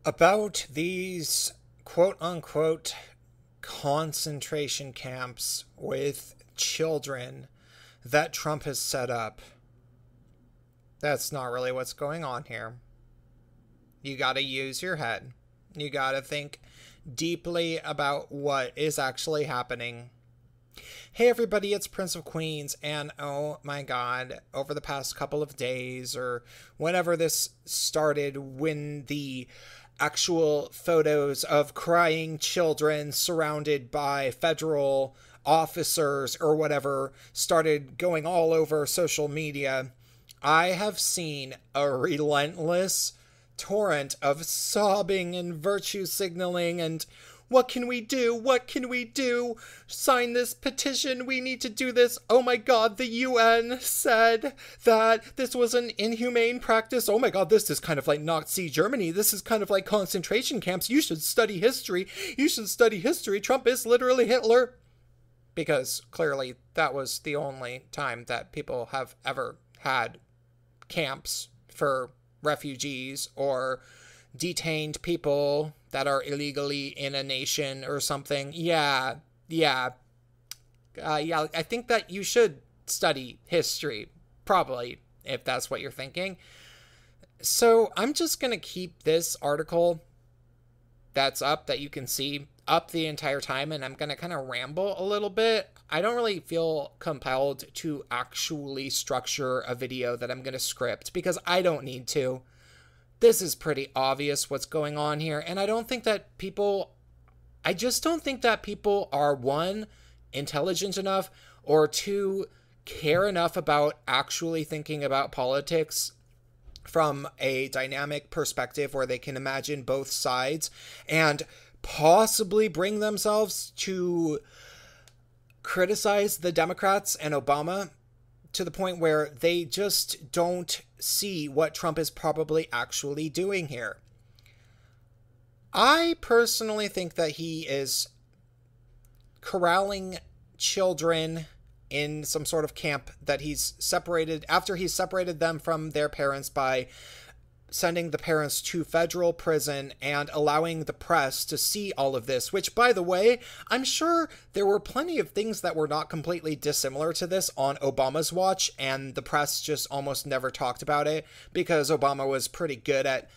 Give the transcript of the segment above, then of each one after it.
About these quote-unquote concentration camps with children that Trump has set up. That's not really what's going on here. You gotta use your head. You gotta think deeply about what is actually happening. Hey everybody, it's Prince of Queens, and oh my god, over the past couple of days, or whenever this started, when the actual photos of crying children surrounded by federal officers or whatever started going all over social media, I have seen a relentless torrent of sobbing and virtue signaling and what can we do? What can we do? Sign this petition. We need to do this. Oh my god, the UN said that this was an inhumane practice. Oh my god, this is kind of like Nazi Germany. This is kind of like concentration camps. You should study history. You should study history. Trump is literally Hitler. Because clearly that was the only time that people have ever had camps for refugees or detained people that are illegally in a nation or something. Yeah. I think that you should study history, probably, if that's what you're thinking. So I'm just going to keep this article that's up, that you can see, up the entire time, and I'm going to kind of ramble a little bit. I don't really feel compelled to actually structure a video that I'm going to script, because I don't need to. This is pretty obvious what's going on here, and I just don't think that people are, one, intelligent enough, or two, care enough about actually thinking about politics from a dynamic perspective where they can imagine both sides and possibly bring themselves to criticize the Democrats and Obama to the point where they just don't see what Trump is probably actually doing here. I personally think that he is corralling children in some sort of camp that he's separated, after he's separated them from their parents by sending the parents to federal prison and allowing the press to see all of this, which, by the way, I'm sure there were plenty of things that were not completely dissimilar to this on Obama's watch, and the press just almost never talked about it because Obama was pretty good at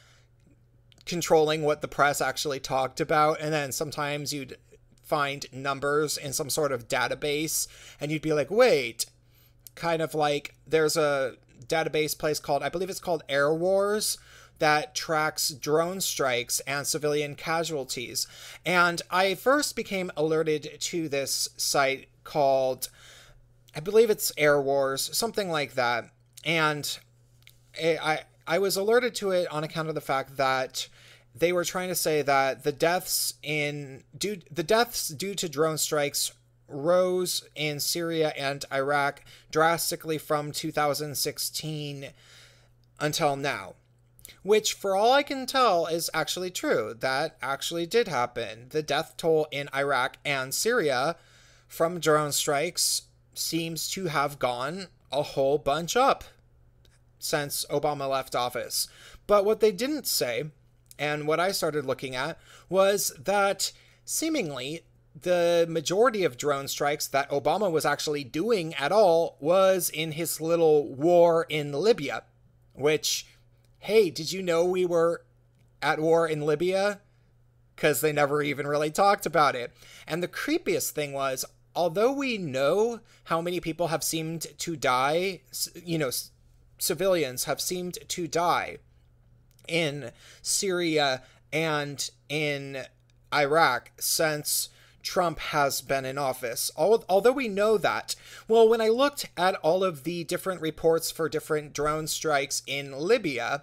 controlling what the press actually talked about, and then sometimes you'd find numbers in some sort of database, and you'd be like, wait, kind of like there's a database place called, I believe it's called Air Wars, that tracks drone strikes and civilian casualties. And I first became alerted to this site called, I believe it's Air Wars, something like that. And I was alerted to it on account of the fact that they were trying to say that the deaths due to drone strikes rose in Syria and Iraq drastically from 2016 until now, which, for all I can tell, is actually true. That actually did happen. The death toll in Iraq and Syria from drone strikes seems to have gone a whole bunch up since Obama left office. But what they didn't say, and what I started looking at, was that seemingly the majority of drone strikes that Obama was actually doing at all was in his little war in Libya, which, hey, did you know we were at war in Libya? Because they never even really talked about it. And the creepiest thing was, although we know how many people have seemed to die, civilians have seemed to die in Syria and in Iraq since Trump has been in office. Although we know that, well, when I looked at all of the different reports for different drone strikes in Libya,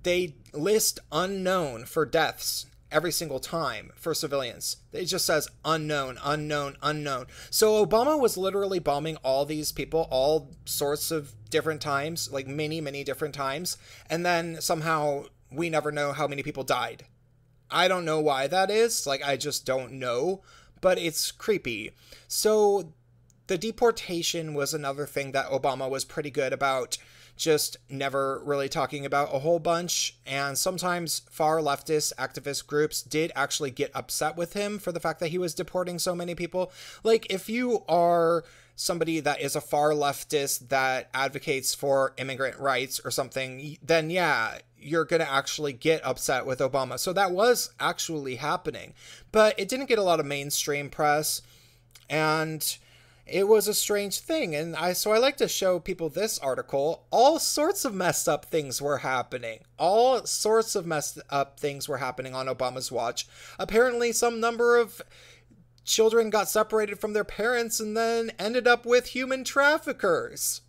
they list unknown for deaths every single time for civilians. It just says unknown, unknown, unknown. So Obama was literally bombing all these people all sorts of different times, like many, many different times, and then somehow we never know how many people died. I don't know why that is. I just don't know, but it's creepy. So the deportation was another thing that Obama was pretty good about just never really talking about a whole bunch. And sometimes far leftist activist groups did actually get upset with him for the fact that he was deporting so many people. Like, if you are somebody that is a far leftist that advocates for immigrant rights or something, then yeah, you're going to actually get upset with Obama. So that was actually happening, but it didn't get a lot of mainstream press, and it was a strange thing. And so I like to show people this article. All sorts of messed up things were happening. All sorts of messed up things were happening on Obama's watch. Apparently some number of children got separated from their parents and then ended up with human traffickers.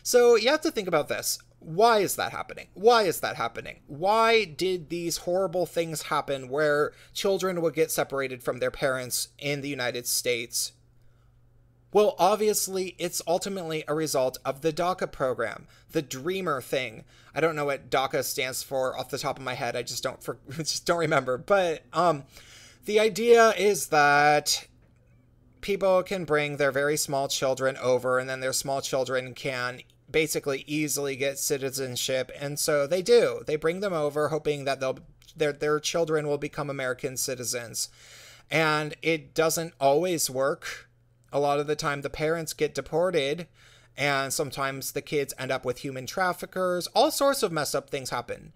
So you have to think about this. Why is that happening? Why is that happening? Why did these horrible things happen where children would get separated from their parents in the United States? Well, obviously, it's ultimately a result of the DACA program, the Dreamer thing. I don't know what DACA stands for off the top of my head. I just don't remember. But the idea is that people can bring their very small children over, and then their small children can basically easily get citizenship. And so they do. They bring them over hoping that their children will become American citizens. And it doesn't always work. A lot of the time the parents get deported, and sometimes the kids end up with human traffickers. All sorts of messed up things happen.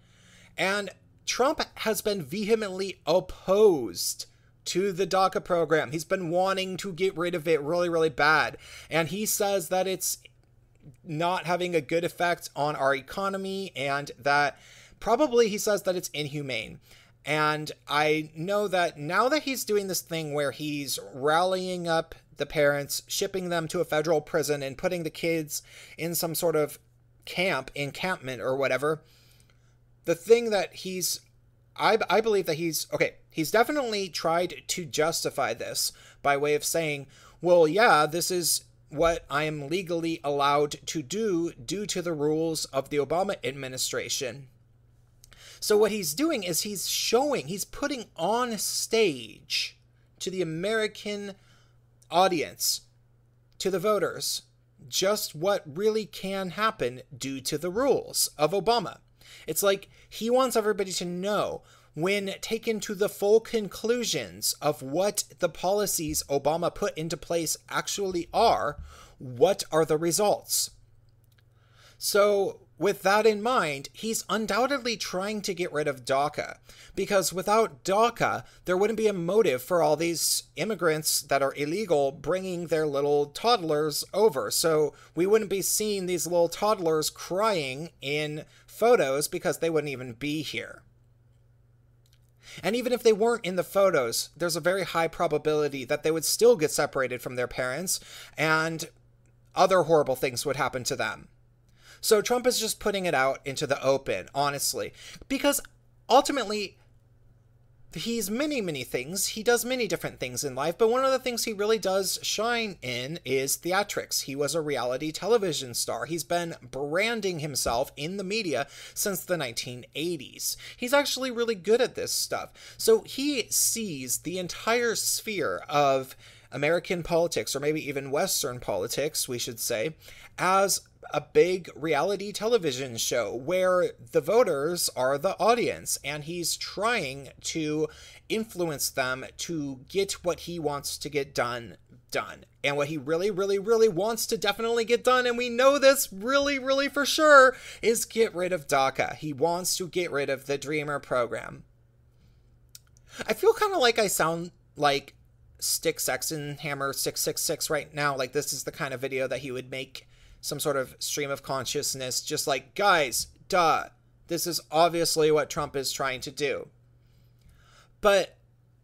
And Trump has been vehemently opposed to the DACA program. He's been wanting to get rid of it really, really bad. And he says that it's not having a good effect on our economy, and that probably he says that it's inhumane. And I know that now that he's doing this thing where he's rallying up the parents, shipping them to a federal prison, and putting the kids in some sort of encampment or whatever, the thing that I believe that he's definitely tried to justify this by way of saying, well, yeah, this is what I am legally allowed to do due to the rules of the Obama administration. So what he's doing is he's putting on stage to the American audience, to the voters, just what really can happen due to the rules of Obama. It's like he wants everybody to know, when taken to the full conclusions of what the policies Obama put into place actually are, what are the results? So with that in mind, he's undoubtedly trying to get rid of DACA, because without DACA, there wouldn't be a motive for all these immigrants that are illegal bringing their little toddlers over. So we wouldn't be seeing these little toddlers crying in photos because they wouldn't even be here. And even if they weren't in the photos, there's a very high probability that they would still get separated from their parents, and other horrible things would happen to them. So Trump is just putting it out into the open, honestly, because ultimately he's many, many things. He does many different things in life, but one of the things he really does shine in is theatrics. He was a reality television star. He's been branding himself in the media since the 1980s. He's actually really good at this stuff. So he sees the entire sphere of American politics, or maybe even Western politics, we should say, as a big reality television show where the voters are the audience, and he's trying to influence them to get what he wants to get done. And what he really, really, really wants to definitely get done, and we know this really, really for sure, is get rid of DACA. He wants to get rid of the Dreamer program. I feel kind of like I sound like Stick Sex and Hammer 666 right now. Like this is the kind of video that he would make some sort of stream of consciousness, just like, guys, duh, this is obviously what Trump is trying to do. But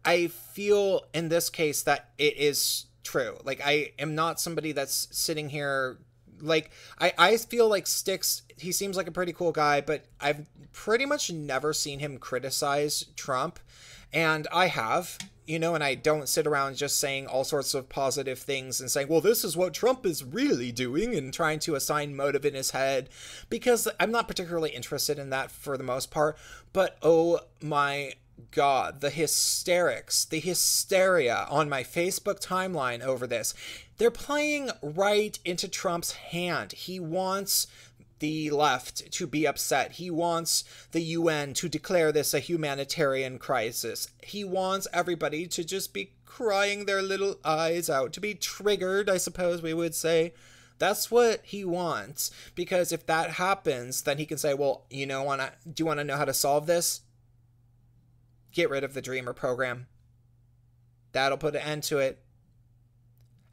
I feel in this case that it is true. Like, I am not somebody that's sitting here, like, I feel like Sticks, he seems like a pretty cool guy, but I've pretty much never seen him criticize Trump, and I have, you know, and I don't sit around just saying all sorts of positive things and saying, well, this is what Trump is really doing, and trying to assign motive in his head, because I'm not particularly interested in that for the most part. But oh my God, the hysterics, the hysteria on my Facebook timeline over this. They're playing right into Trump's hand. He wants the left to be upset. He wants the UN to declare this a humanitarian crisis. He wants everybody to just be crying their little eyes out, to be triggered, I suppose we would say. That's what he wants, because if that happens, then he can say, well, do you want to know how to solve this? Get rid of the Dreamer program. That'll put an end to it.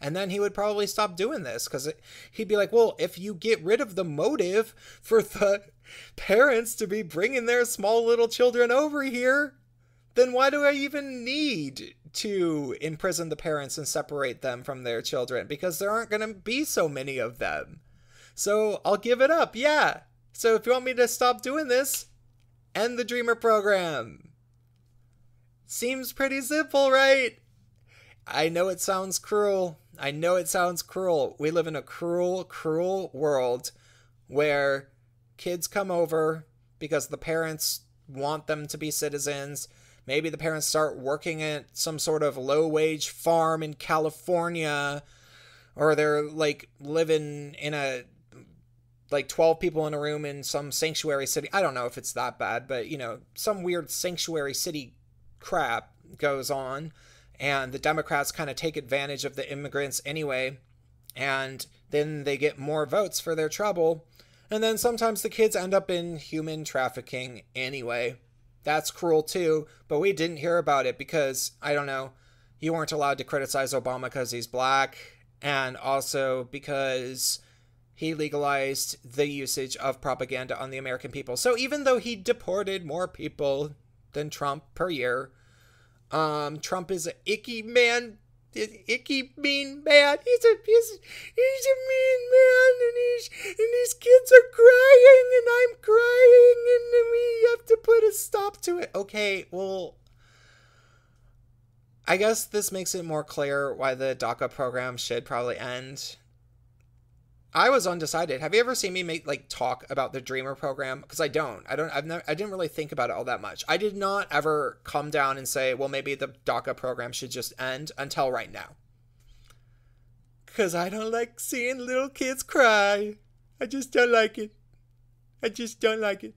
And then he would probably stop doing this, because he'd be like, well, if you get rid of the motive for the parents to be bringing their small little children over here, then why do I even need to imprison the parents and separate them from their children? Because there aren't going to be so many of them. So I'll give it up. Yeah. So if you want me to stop doing this, end the Dreamer program. Seems pretty simple, right? I know it sounds cruel. I know it sounds cruel. We live in a cruel, cruel world where kids come over because the parents want them to be citizens. Maybe the parents start working at some sort of low-wage farm in California, or they're like living in a 12 people in a room in some sanctuary city. I don't know if it's that bad, but some weird sanctuary city crap goes on, and the Democrats kind of take advantage of the immigrants anyway, and then they get more votes for their trouble, and then sometimes the kids end up in human trafficking anyway. That's cruel too, but we didn't hear about it because, I don't know, you weren't allowed to criticize Obama because he's black, and also because he legalized the usage of propaganda on the American people. So even though he deported more people than Trump per year, Trump is an icky man, icky mean man. He's a mean man, and these kids are crying, and I'm crying, and then we have to put a stop to it. Okay, well, I guess this makes it more clear why the DACA program should probably end. I was undecided. Have you ever seen me talk about the Dreamer program? Because I didn't really think about it all that much. I did not ever come down and say, well, maybe the DACA program should just end until right now. Because I don't like seeing little kids cry. I just don't like it. I just don't like it.